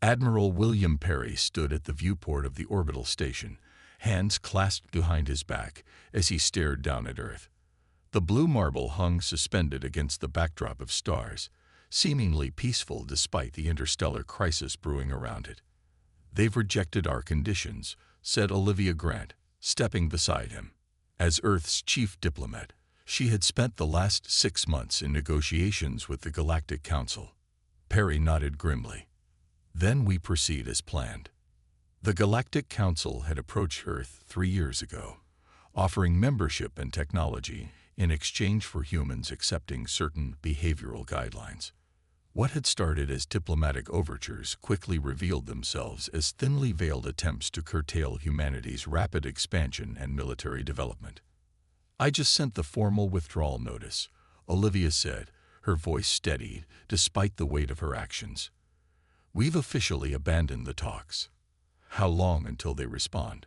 Admiral William Perry stood at the viewport of the orbital station, hands clasped behind his back as he stared down at Earth. The blue marble hung suspended against the backdrop of stars, seemingly peaceful despite the interstellar crisis brewing around it. "They've rejected our conditions," said Olivia Grant, stepping beside him. As Earth's chief diplomat, she had spent the last 6 months in negotiations with the Galactic Council. Perry nodded grimly. "Then we proceed as planned." The Galactic Council had approached Earth 3 years ago, offering membership and technology in exchange for humans accepting certain behavioral guidelines. What had started as diplomatic overtures quickly revealed themselves as thinly veiled attempts to curtail humanity's rapid expansion and military development. "I just sent the formal withdrawal notice," Olivia said, her voice steady despite the weight of her actions. "We've officially abandoned the talks." "How long until they respond?"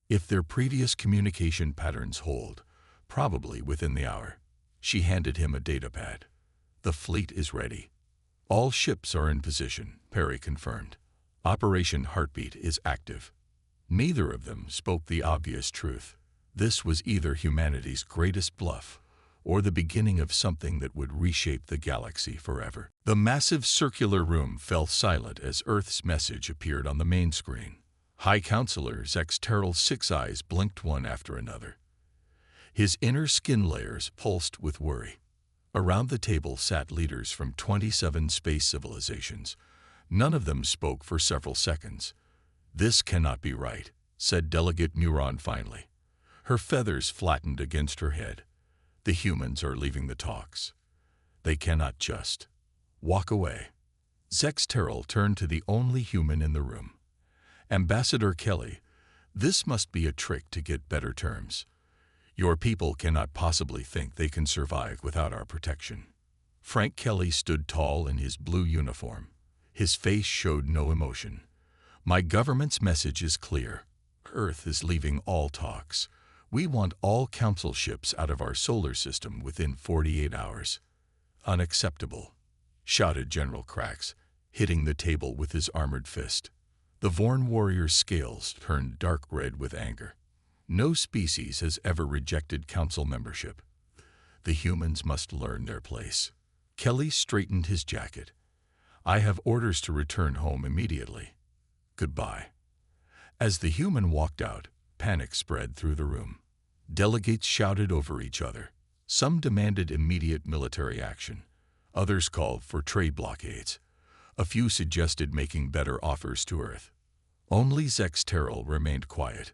"If their previous communication patterns hold, probably within the hour." She handed him a datapad. "The fleet is ready." "All ships are in position," Perry confirmed. "Operation Heartbeat is active." Neither of them spoke the obvious truth. This was either humanity's greatest bluff or the beginning of something that would reshape the galaxy forever. The massive circular room fell silent as Earth's message appeared on the main screen. High Counselor Zex Terrell's 6 eyes blinked one after another. His inner skin layers pulsed with worry. Around the table sat leaders from 27 space civilizations. None of them spoke for several seconds. "This cannot be right," said Delegate Muron finally. Her feathers flattened against her head. "The humans are leaving the talks. They cannot just walk away." Zex Terrell turned to the only human in the room. "Ambassador Kelly, this must be a trick to get better terms. Your people cannot possibly think they can survive without our protection." Frank Kelly stood tall in his blue uniform. His face showed no emotion. "My government's message is clear. Earth is leaving all talks. We want all council ships out of our solar system within 48 hours. "Unacceptable," shouted General Krax, hitting the table with his armored fist. The Vorn warrior's scales turned dark red with anger. "No species has ever rejected council membership. The humans must learn their place." Kelly straightened his jacket. "I have orders to return home immediately. Goodbye." As the human walked out, panic spread through the room. Delegates shouted over each other. Some demanded immediate military action. Others called for trade blockades. A few suggested making better offers to Earth. Only Zex Terrell remained quiet.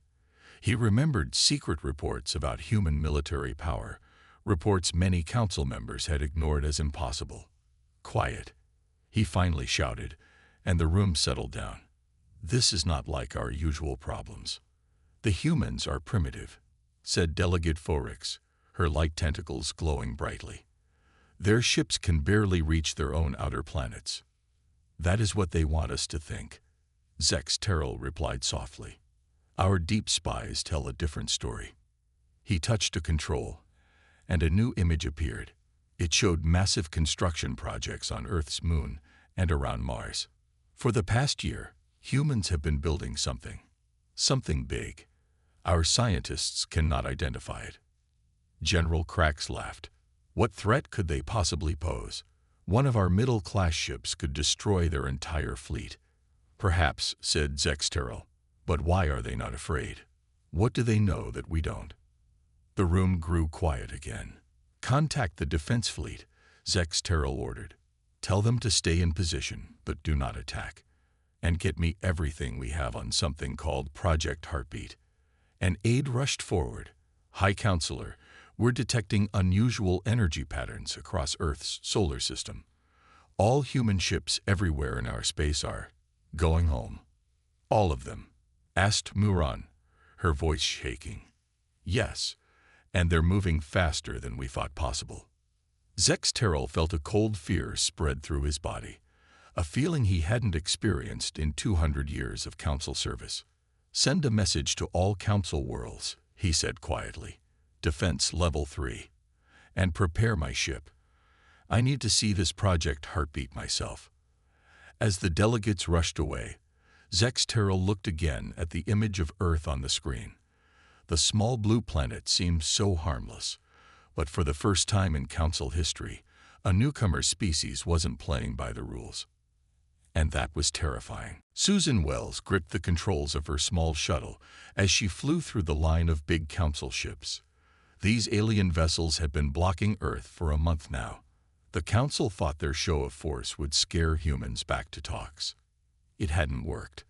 He remembered secret reports about human military power, reports many council members had ignored as impossible. "Quiet," he finally shouted, and the room settled down. "This is not like our usual problems." "The humans are primitive," said Delegate Forix, her light tentacles glowing brightly. "Their ships can barely reach their own outer planets." "That is what they want us to think," Zex Terrell replied softly. "Our deep spies tell a different story." He touched a control, and a new image appeared. It showed massive construction projects on Earth's moon and around Mars. For the past year, humans have been building something big. Our scientists cannot identify it. General Krax laughed. "What threat could they possibly pose? One of our middle-class ships could destroy their entire fleet." "Perhaps," said Zex Terrell. "But why are they not afraid? What do they know that we don't?" The room grew quiet again. "Contact the defense fleet," Zex Terrell ordered. "Tell them to stay in position, but do not attack. And get me everything we have on something called Project Heartbeat." An aide rushed forward. "High Counselor, we're detecting unusual energy patterns across Earth's solar system. All human ships everywhere in our space are going home." "All of them?" asked Muron, her voice shaking. "Yes, and they're moving faster than we thought possible." Zex Terrell felt a cold fear spread through his body, a feeling he hadn't experienced in 200 years of council service. "Send a message to all council worlds," he said quietly. "Defense level 3. And prepare my ship. I need to see this Project Heartbeat myself." As the delegates rushed away, Zexteril looked again at the image of Earth on the screen. The small blue planet seemed so harmless, but for the first time in Council history, a newcomer species wasn't playing by the rules. And that was terrifying. Susan Wells gripped the controls of her small shuttle as she flew through the line of big Council ships. These alien vessels had been blocking Earth for a month now. The Council thought their show of force would scare humans back to talks. It hadn't worked.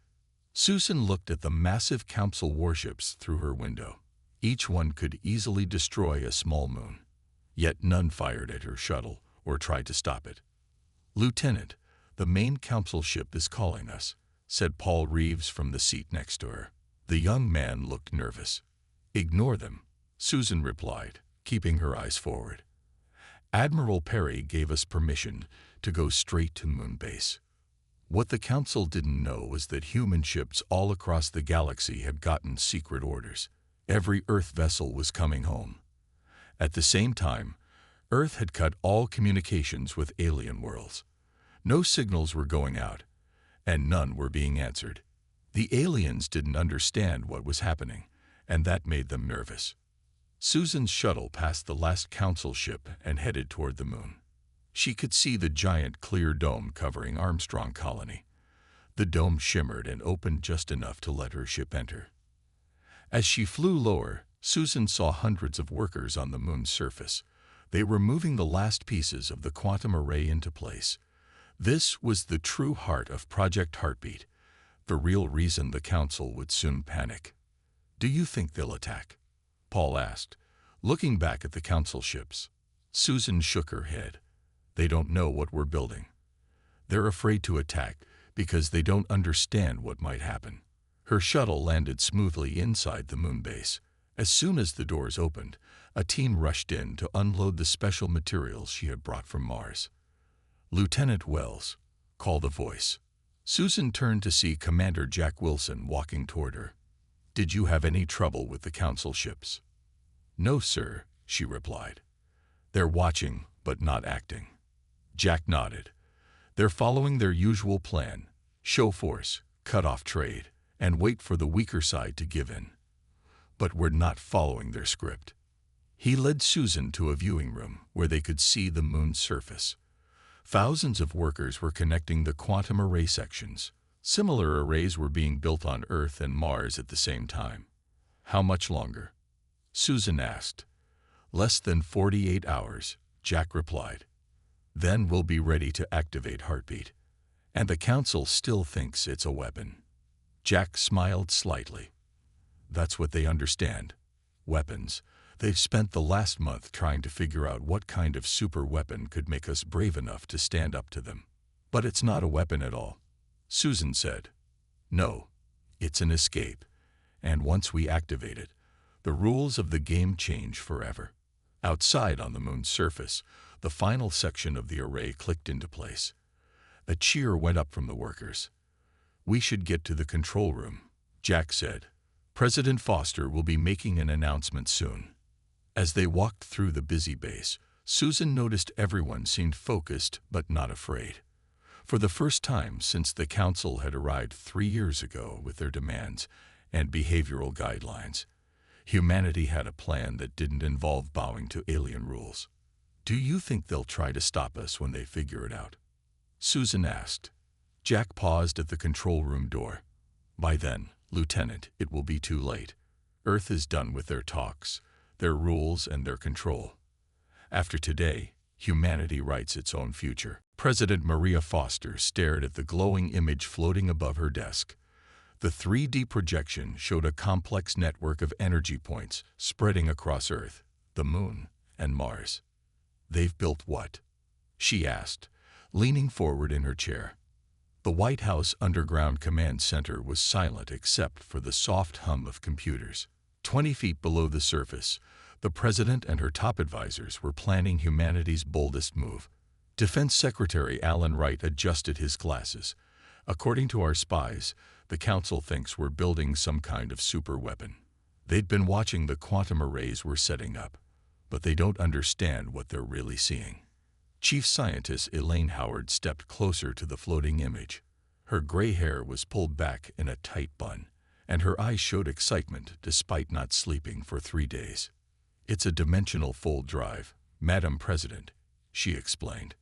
Susan looked at the massive Council warships through her window. Each one could easily destroy a small moon. Yet none fired at her shuttle or tried to stop it. "Lieutenant, the main Council ship is calling us," said Paul Reeves from the seat next to her. The young man looked nervous. "Ignore them," Susan replied, keeping her eyes forward. "Admiral Perry gave us permission to go straight to Moonbase." What the Council didn't know was that human ships all across the galaxy had gotten secret orders. Every Earth vessel was coming home. At the same time, Earth had cut all communications with alien worlds. No signals were going out, and none were being answered. The aliens didn't understand what was happening, and that made them nervous. Susan's shuttle passed the last Council ship and headed toward the moon. She could see the giant clear dome covering Armstrong Colony. The dome shimmered and opened just enough to let her ship enter. As she flew lower, Susan saw hundreds of workers on the moon's surface. They were moving the last pieces of the quantum array into place. This was the true heart of Project Heartbeat, the real reason the Council would soon panic. "Do you think they'll attack?" Paul asked, looking back at the Council ships. Susan shook her head. "They don't know what we're building. They're afraid to attack because they don't understand what might happen." Her shuttle landed smoothly inside the moon base. As soon as the doors opened, a team rushed in to unload the special materials she had brought from Mars. "Lieutenant Wells," called a voice. Susan turned to see Commander Jack Wilson walking toward her. "Did you have any trouble with the Council ships?" "No, sir," she replied. "They're watching, but not acting." Jack nodded. "They're following their usual plan: show force, cut off trade, and wait for the weaker side to give in. But we're not following their script." He led Susan to a viewing room where they could see the moon's surface. Thousands of workers were connecting the quantum array sections. Similar arrays were being built on Earth and Mars at the same time. "How much longer?" Susan asked. "Less than 48 hours," Jack replied. "Then we'll be ready to activate Heartbeat. And the Council still thinks it's a weapon." Jack smiled slightly. "That's what they understand. Weapons. They've spent the last month trying to figure out what kind of super weapon could make us brave enough to stand up to them. But it's not a weapon at all," Susan said. "No, it's an escape. And once we activate it, the rules of the game change forever." Outside on the moon's surface, the final section of the array clicked into place. A cheer went up from the workers. "We should get to the control room," Jack said. "President Foster will be making an announcement soon." As they walked through the busy base, Susan noticed everyone seemed focused but not afraid. For the first time since the Council had arrived 3 years ago with their demands and behavioral guidelines, humanity had a plan that didn't involve bowing to alien rules. "Do you think they'll try to stop us when they figure it out?" Susan asked. Jack paused at the control room door. "By then, Lieutenant, it will be too late. Earth is done with their talks, their rules, and their control. After today, humanity writes its own future." President Maria Foster stared at the glowing image floating above her desk. The 3D projection showed a complex network of energy points spreading across Earth, the Moon, and Mars. "They've built what?" she asked, leaning forward in her chair. The White House Underground Command Center was silent except for the soft hum of computers. 20 feet below the surface, the President and her top advisors were planning humanity's boldest move. Defense Secretary Alan Wright adjusted his glasses. "According to our spies, the Council thinks we're building some kind of super weapon. They'd been watching the quantum arrays we're setting up, but they don't understand what they're really seeing." Chief Scientist Elaine Howard stepped closer to the floating image. Her gray hair was pulled back in a tight bun, and her eyes showed excitement despite not sleeping for 3 days. "It's a dimensional fold drive, Madam President," she explained.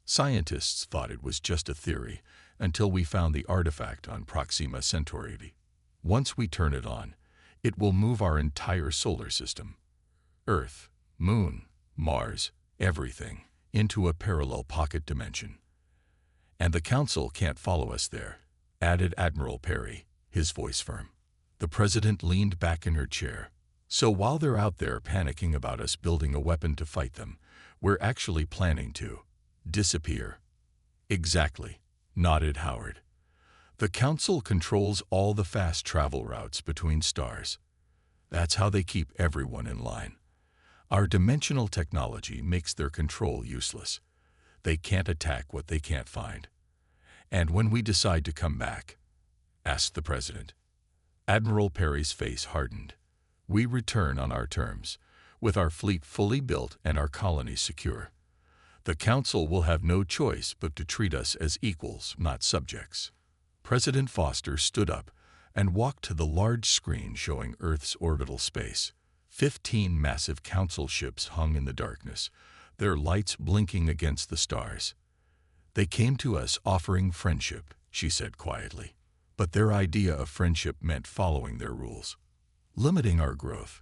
"Scientists thought it was just a theory until we found the artifact on Proxima Centauri. Once we turn it on, it will move our entire solar system, Earth, Moon, Mars, everything, into a parallel pocket dimension. And the Council can't follow us there," added Admiral Perry, his voice firm. The President leaned back in her chair. "So while they're out there panicking about us building a weapon to fight them, we're actually planning to disappear." "Exactly," nodded Howard. "The Council controls all the fast travel routes between stars. That's how they keep everyone in line. Our dimensional technology makes their control useless. They can't attack what they can't find." "And when we decide to come back?" asked the President. Admiral Perry's face hardened. "We return on our terms, with our fleet fully built and our colonies secure. The Council will have no choice but to treat us as equals, not subjects." President Foster stood up and walked to the large screen showing Earth's orbital space. 15 massive Council ships hung in the darkness, their lights blinking against the stars. "They came to us offering friendship," she said quietly. "But their idea of friendship meant following their rules, limiting our growth,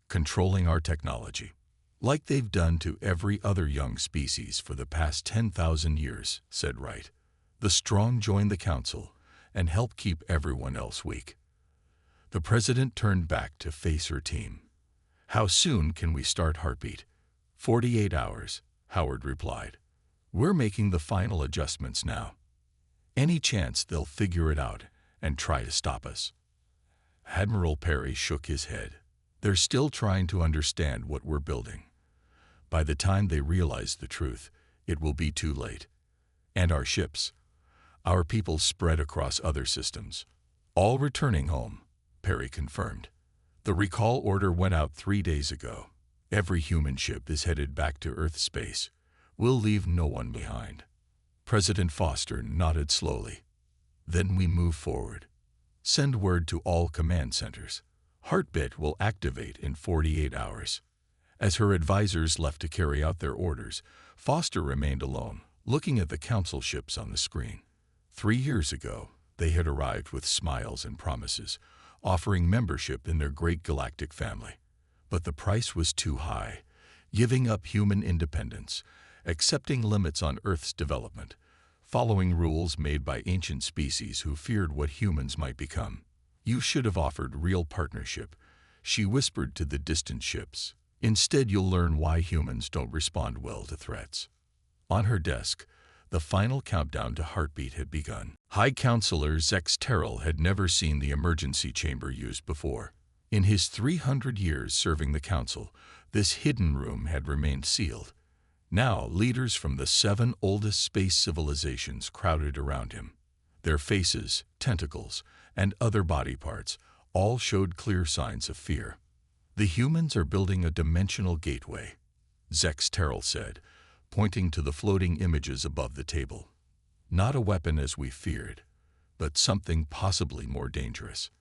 controlling our technology, like they've done to every other young species for the past 10,000 years," said Wright. "The strong join the Council and help keep everyone else weak." The President turned back to face her team. "How soon can we start Heartbeat?" 48 hours, Howard replied. "We're making the final adjustments now. Any chance they'll figure it out and try to stop us?" Admiral Perry shook his head. "They're still trying to understand what we're building. By the time they realize the truth, it will be too late. And our ships, our people spread across other systems, all returning home," Perry confirmed. "The recall order went out 3 days ago. Every human ship is headed back to Earth space. We'll leave no one behind." President Foster nodded slowly. "Then we move forward. Send word to all command centers. Heartbeat will activate in 48 hours. As her advisors left to carry out their orders, Foster remained alone, looking at the Council ships on the screen. 3 years ago, they had arrived with smiles and promises, offering membership in their great galactic family. But the price was too high, giving up human independence, accepting limits on Earth's development, following rules made by ancient species who feared what humans might become. "You should have offered real partnership," she whispered to the distant ships. "Instead, you'll learn why humans don't respond well to threats." On her desk, the final countdown to Heartbeat had begun. High Counselor Zex Terrell had never seen the emergency chamber used before. In his 300 years serving the Council, this hidden room had remained sealed. Now, leaders from the 7 oldest space civilizations crowded around him. Their faces, tentacles, and other body parts all showed clear signs of fear. "The humans are building a dimensional gateway," Zex Terrell said, pointing to the floating images above the table. "Not a weapon as we feared, but something possibly more dangerous."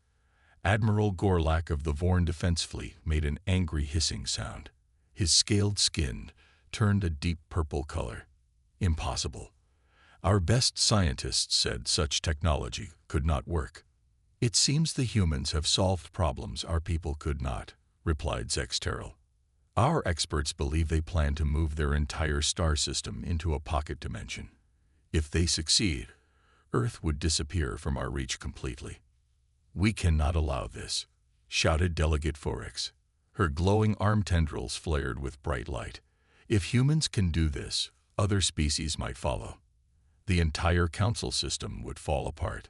Admiral Gorlak of the Vorn Defense Fleet made an angry hissing sound. His scaled skin turned a deep purple color. "Impossible. Our best scientists said such technology could not work." "It seems the humans have solved problems our people could not," replied Zex Terrell. "Our experts believe they plan to move their entire star system into a pocket dimension. If they succeed, Earth would disappear from our reach completely." "We cannot allow this," shouted Delegate Forex. Her glowing arm tendrils flared with bright light. "If humans can do this, other species might follow. The entire Council system would fall apart."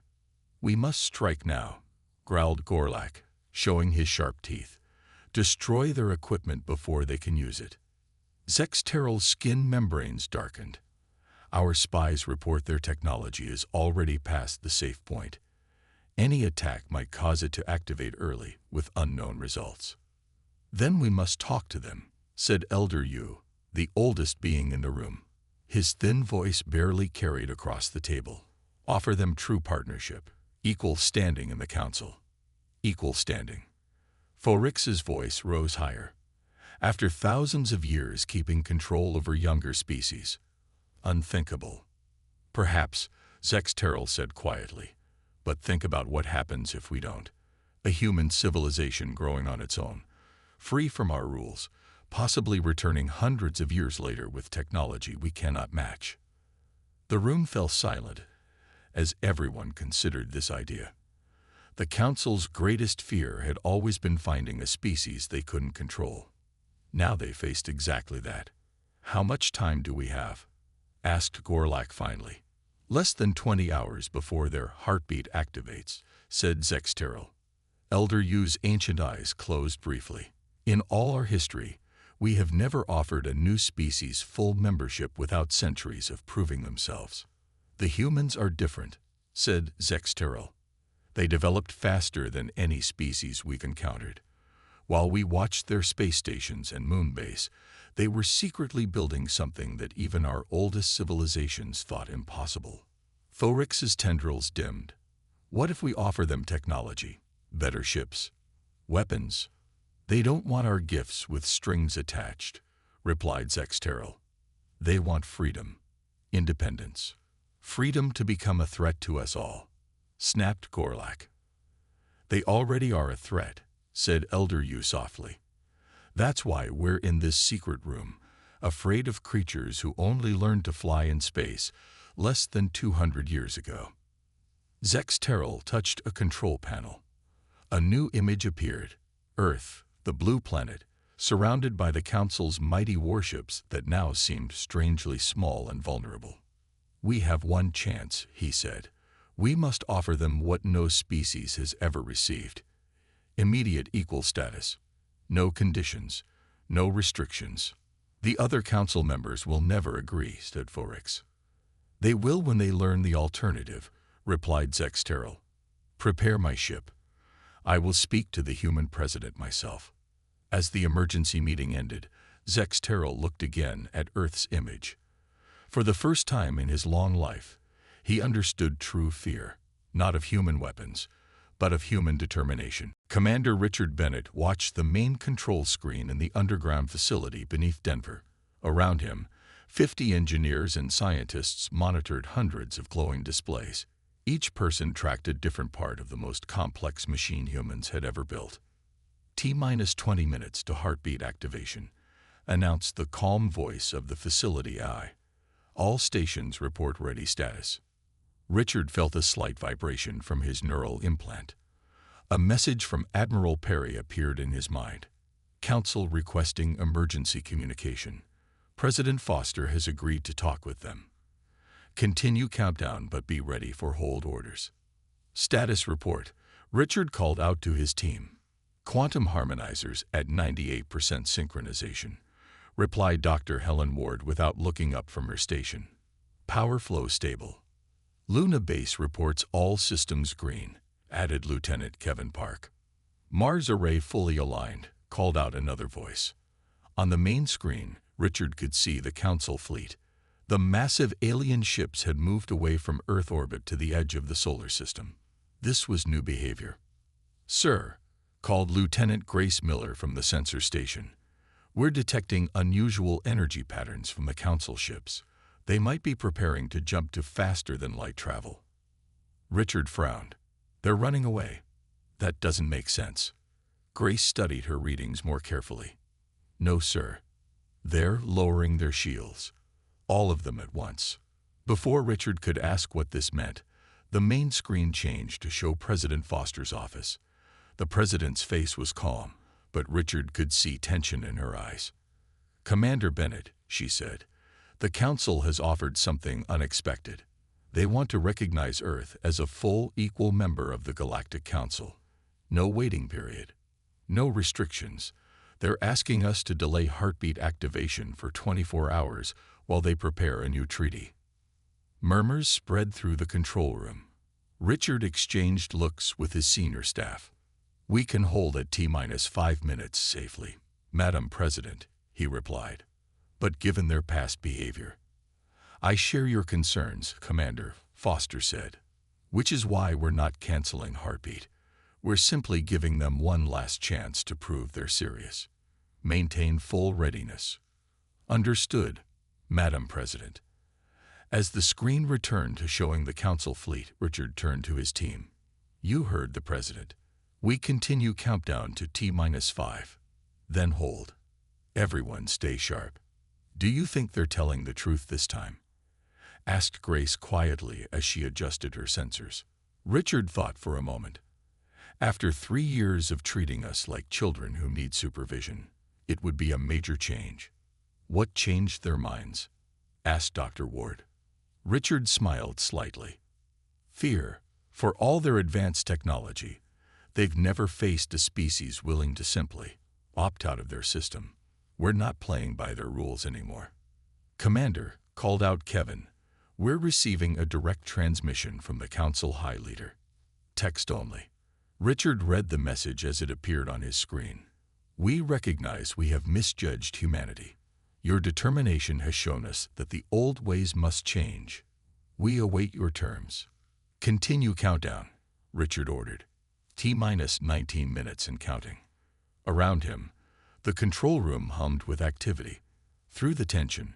"We must strike now," growled Gorlak, showing his sharp teeth. "Destroy their equipment before they can use it." Zex Terrell's skin membranes darkened. "Our spies report their technology is already past the safe point. Any attack might cause it to activate early, with unknown results." "Then we must talk to them," said Elder Yu, the oldest being in the room. His thin voice barely carried across the table. Offer them true partnership, equal standing in the council. Equal standing. Forix's voice rose higher. After thousands of years keeping control over younger species. Unthinkable. Perhaps, Zexteril said quietly, but think about what happens if we don't. A human civilization growing on its own, free from our rules, possibly returning hundreds of years later with technology we cannot match. The room fell silent as everyone considered this idea. The Council's greatest fear had always been finding a species they couldn't control. Now they faced exactly that. How much time do we have? Asked Gorlak finally. Less than 20 hours before their heartbeat activates, said Zexteril. Elder Yu's ancient eyes closed briefly. In all our history, we have never offered a new species full membership without centuries of proving themselves. The humans are different, said Zexteril. They developed faster than any species we've encountered. While we watched their space stations and moon base, they were secretly building something that even our oldest civilizations thought impossible. Forix's tendrils dimmed. What if we offer them technology, better ships, weapons? They don't want our gifts with strings attached, replied Zexteril. They want freedom, independence, freedom to become a threat to us all, snapped Gorlak. They already are a threat, said Elder Yu softly. That's why we're in this secret room, afraid of creatures who only learned to fly in space less than 200 years ago. Zexteril touched a control panel. A new image appeared. Earth, the blue planet, surrounded by the Council's mighty warships that now seemed strangely small and vulnerable. We have one chance, he said. We must offer them what no species has ever received. Immediate equal status. No conditions. No restrictions. The other council members will never agree, said Forix. They will when they learn the alternative, replied Zexteril. Prepare my ship. I will speak to the human president myself. As the emergency meeting ended, Zexteril looked again at Earth's image. For the first time in his long life, he understood true fear, not of human weapons, but of human determination. Commander Richard Bennett watched the main control screen in the underground facility beneath Denver. Around him, 50 engineers and scientists monitored hundreds of glowing displays. Each person tracked a different part of the most complex machine humans had ever built. T-minus 20 minutes to heartbeat activation, announced the calm voice of the facility AI. All stations report ready status. Richard felt a slight vibration from his neural implant. A message from Admiral Perry appeared in his mind. Council requesting emergency communication. President Foster has agreed to talk with them. Continue countdown, but be ready for hold orders. Status report. Richard called out to his team. Quantum harmonizers at 98% synchronization, replied Dr. Helen Ward without looking up from her station. Power flow stable. Luna Base reports all systems green, added Lieutenant Kevin Park. Mars array fully aligned, called out another voice. On the main screen, Richard could see the Council fleet. The massive alien ships had moved away from Earth orbit to the edge of the solar system. This was new behavior. Sir, called Lieutenant Grace Miller from the sensor station. We're detecting unusual energy patterns from the Council ships. They might be preparing to jump to faster-than-light travel. Richard frowned. They're running away. That doesn't make sense. Grace studied her readings more carefully. No, sir. They're lowering their shields. All of them at once. Before Richard could ask what this meant, the main screen changed to show President Foster's office. The president's face was calm, but Richard could see tension in her eyes. Commander Bennett, she said, the Council has offered something unexpected. They want to recognize Earth as a full, equal member of the Galactic Council. No waiting period. No restrictions. They're asking us to delay heartbeat activation for 24 hours while they prepare a new treaty. Murmurs spread through the control room. Richard exchanged looks with his senior staff. We can hold at T-minus 5 minutes safely, Madam President, he replied. But given their past behavior, I share your concerns, Commander, Foster said. Which is why we're not canceling Heartbeat. We're simply giving them one last chance to prove they're serious. Maintain full readiness. Understood, Madam President. As the screen returned to showing the Council fleet, Richard turned to his team. You heard the President. We continue countdown to T-5. Then hold. Everyone stay sharp. Do you think they're telling the truth this time? Asked Grace quietly as she adjusted her sensors. Richard thought for a moment. After 3 years of treating us like children who need supervision, it would be a major change. What changed their minds? Asked Dr. Ward. Richard smiled slightly. Fear. For all their advanced technology, they've never faced a species willing to simply opt out of their system. We're not playing by their rules anymore. Commander, called out Kevin, we're receiving a direct transmission from the Council High Leader. Text only. Richard read the message as it appeared on his screen. We recognize we have misjudged humanity. Your determination has shown us that the old ways must change. We await your terms. Continue countdown, Richard ordered. T-19 minutes and counting. Around him, the control room hummed with activity. Through the tension,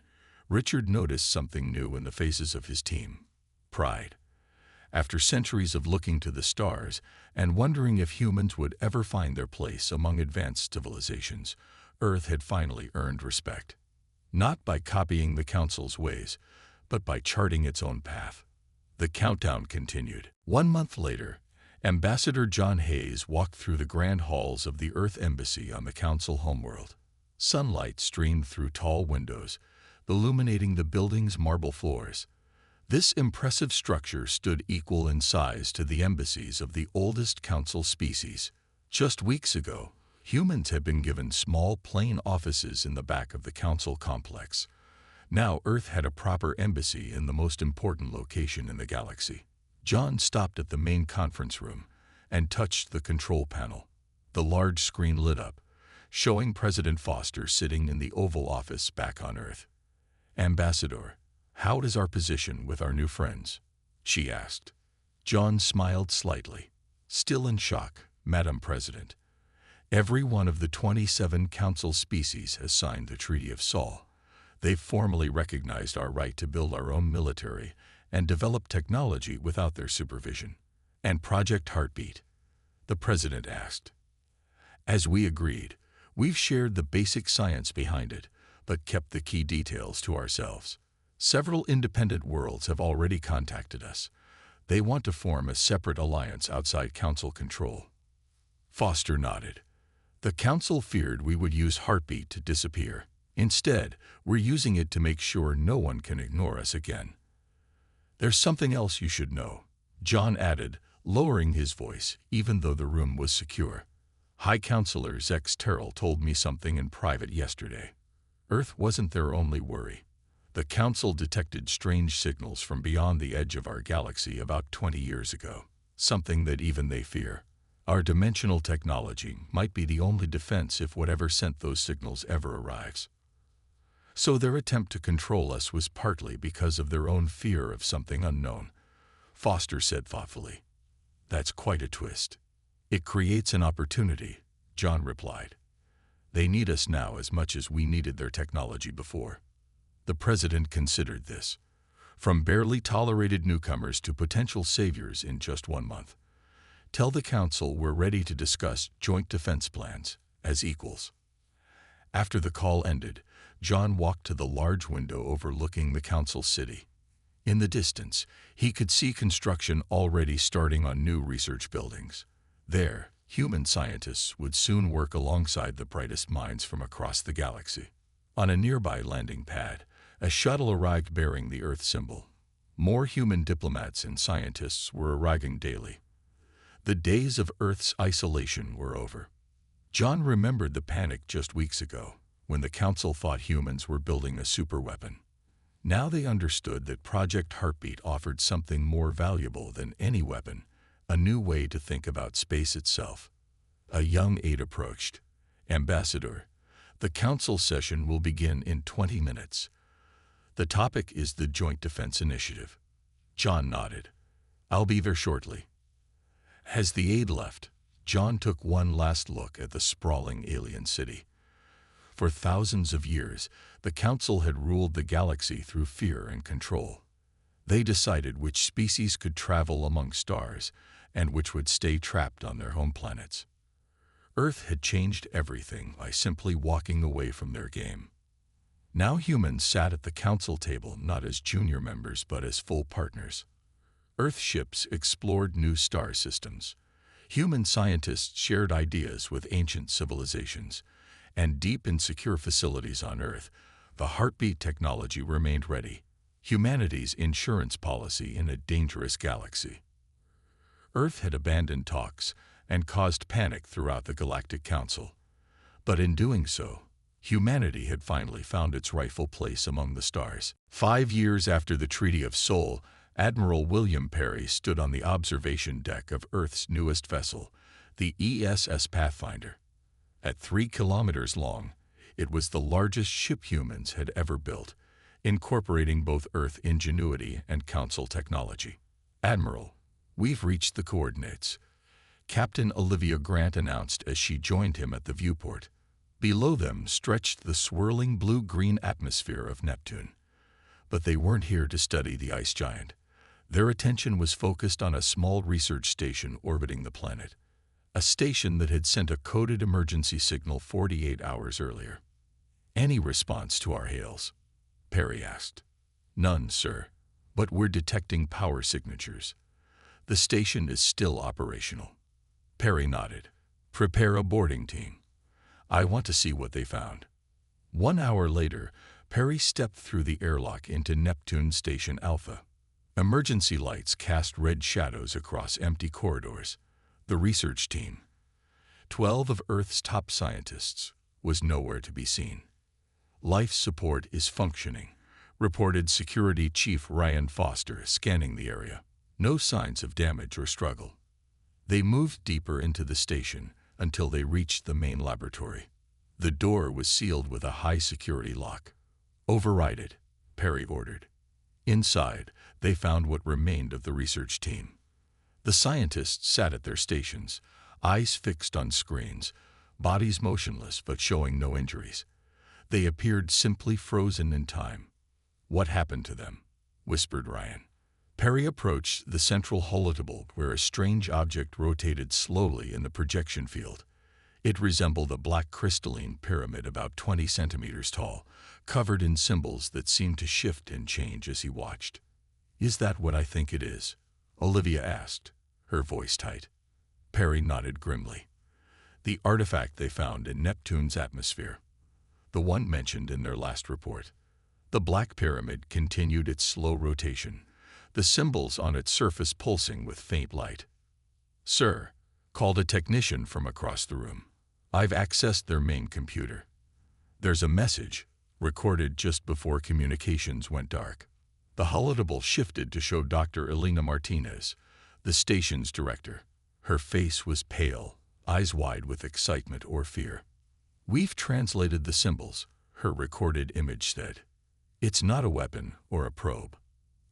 Richard noticed something new in the faces of his team. Pride. After centuries of looking to the stars and wondering if humans would ever find their place among advanced civilizations, Earth had finally earned respect. Not by copying the Council's ways, but by charting its own path. The countdown continued. 1 month later, Ambassador John Hayes walked through the grand halls of the Earth Embassy on the Council homeworld. Sunlight streamed through tall windows, illuminating the building's marble floors. This impressive structure stood equal in size to the embassies of the oldest Council species. Just weeks ago, humans had been given small, plain offices in the back of the Council complex. Now Earth had a proper embassy in the most important location in the galaxy. John stopped at the main conference room and touched the control panel. The large screen lit up, showing President Foster sitting in the Oval Office back on Earth. Ambassador, how is our position with our new friends? She asked. John smiled slightly. Still in shock, Madam President. Every one of the 27 Council species has signed the Treaty of Sol. They've formally recognized our right to build our own military and develop technology without their supervision. And Project Heartbeat? The President asked. As we agreed, we've shared the basic science behind it, but kept the key details to ourselves. Several independent worlds have already contacted us. They want to form a separate alliance outside Council control. Foster nodded. The Council feared we would use Heartbeat to disappear. Instead, we're using it to make sure no one can ignore us again. There's something else you should know, John added, lowering his voice, even though the room was secure. High Counselor Zex Terrell told me something in private yesterday. Earth wasn't their only worry. The Council detected strange signals from beyond the edge of our galaxy about 20 years ago, something that even they fear. Our dimensional technology might be the only defense if whatever sent those signals ever arrives. So their attempt to control us was partly because of their own fear of something unknown, Foster said thoughtfully. That's quite a twist. It creates an opportunity, John replied. They need us now as much as we needed their technology before. The President considered this. From barely tolerated newcomers to potential saviors in just 1 month. Tell the Council we're ready to discuss joint defense plans as equals. After the call ended, John walked to the large window overlooking the Council city. In the distance, he could see construction already starting on new research buildings. There, human scientists would soon work alongside the brightest minds from across the galaxy. On a nearby landing pad, a shuttle arrived bearing the Earth symbol. More human diplomats and scientists were arriving daily. The days of Earth's isolation were over. John remembered the panic just weeks ago, when the Council thought humans were building a superweapon. Now they understood that Project Heartbeat offered something more valuable than any weapon, a new way to think about space itself. A young aide approached. Ambassador, the Council session will begin in 20 minutes. The topic is the Joint Defense Initiative. John nodded. I'll be there shortly. As the aide left, John took one last look at the sprawling alien city. For thousands of years, the Council had ruled the galaxy through fear and control. They decided which species could travel among stars and which would stay trapped on their home planets. Earth had changed everything by simply walking away from their game. Now humans sat at the Council table not as junior members but as full partners. Earth ships explored new star systems. Human scientists shared ideas with ancient civilizations, and deep in secure facilities on Earth, the heartbeat technology remained ready, humanity's insurance policy in a dangerous galaxy. Earth had abandoned talks and caused panic throughout the Galactic Council. But in doing so, humanity had finally found its rightful place among the stars. 5 years after the Treaty of Seoul, Admiral William Perry stood on the observation deck of Earth's newest vessel, the ESS Pathfinder. At 3 kilometers long, it was the largest ship humans had ever built, incorporating both Earth ingenuity and Council technology. Admiral, we've reached the coordinates, Captain Olivia Grant announced as she joined him at the viewport. Below them stretched the swirling blue-green atmosphere of Neptune. But they weren't here to study the ice giant. Their attention was focused on a small research station orbiting the planet, a station that had sent a coded emergency signal 48 hours earlier. Any response to our hails? Perry asked. None, sir, but we're detecting power signatures. The station is still operational. Perry nodded. Prepare a boarding team. I want to see what they found. 1 hour later, Perry stepped through the airlock into Neptune Station Alpha. Emergency lights cast red shadows across empty corridors. The research team, 12 of Earth's top scientists, was nowhere to be seen. Life support is functioning, reported Security Chief Ryan Foster, scanning the area. No signs of damage or struggle. They moved deeper into the station until they reached the main laboratory. The door was sealed with a high-security lock. Override it, Perry ordered. Inside, they found what remained of the research team. The scientists sat at their stations, eyes fixed on screens, bodies motionless but showing no injuries. They appeared simply frozen in time. What happened to them? Whispered Ryan. Perry approached the central holotable where a strange object rotated slowly in the projection field. It resembled a black crystalline pyramid about 20 centimeters tall, covered in symbols that seemed to shift and change as he watched. Is that what I think it is? Olivia asked, her voice tight. Perry nodded grimly. The artifact they found in Neptune's atmosphere. The one mentioned in their last report. The black pyramid continued its slow rotation, the symbols on its surface pulsing with faint light. Sir, called a technician from across the room. I've accessed their main computer. There's a message, recorded just before communications went dark. The holotable shifted to show Dr. Elena Martinez, the station's director. Her face was pale, eyes wide with excitement or fear. We've translated the symbols, her recorded image said. It's not a weapon or a probe.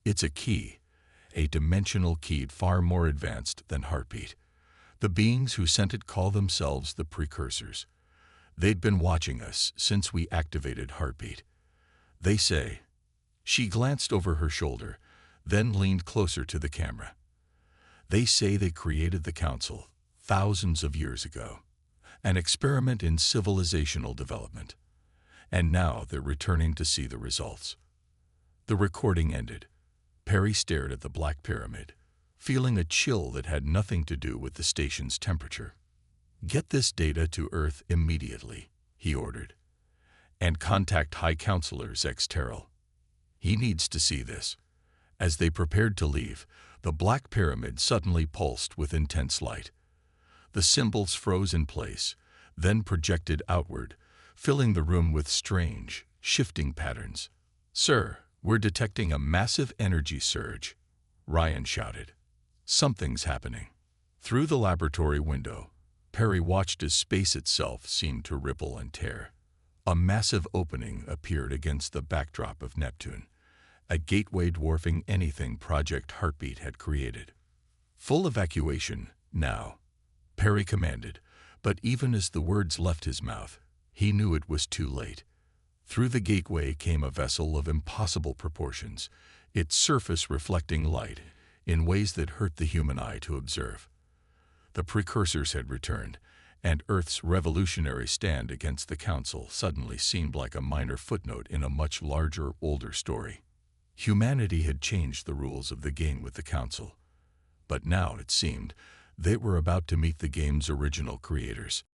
It's a key, a dimensional key far more advanced than heartbeat. The beings who sent it call themselves the precursors. They'd been watching us since we activated heartbeat. They say. She glanced over her shoulder, then leaned closer to the camera. They say they created the Council thousands of years ago, an experiment in civilizational development. And now they're returning to see the results. The recording ended. Perry stared at the black pyramid, feeling a chill that had nothing to do with the station's temperature. Get this data to Earth immediately, he ordered, and contact High Counselor Zex Terrell. He needs to see this. As they prepared to leave, the black pyramid suddenly pulsed with intense light. The symbols froze in place, then projected outward, filling the room with strange, shifting patterns. Sir, we're detecting a massive energy surge, Ryan shouted. Something's happening. Through the laboratory window, Perry watched as space itself seemed to ripple and tear. A massive opening appeared against the backdrop of Neptune, a gateway dwarfing anything Project Heartbeat had created. Full evacuation, now, Perry commanded, but even as the words left his mouth, he knew it was too late. Through the gateway came a vessel of impossible proportions, its surface reflecting light in ways that hurt the human eye to observe. The precursors had returned, and Earth's revolutionary stand against the Council suddenly seemed like a minor footnote in a much larger, older story. Humanity had changed the rules of the game with the Council, but now, it seemed, they were about to meet the game's original creators.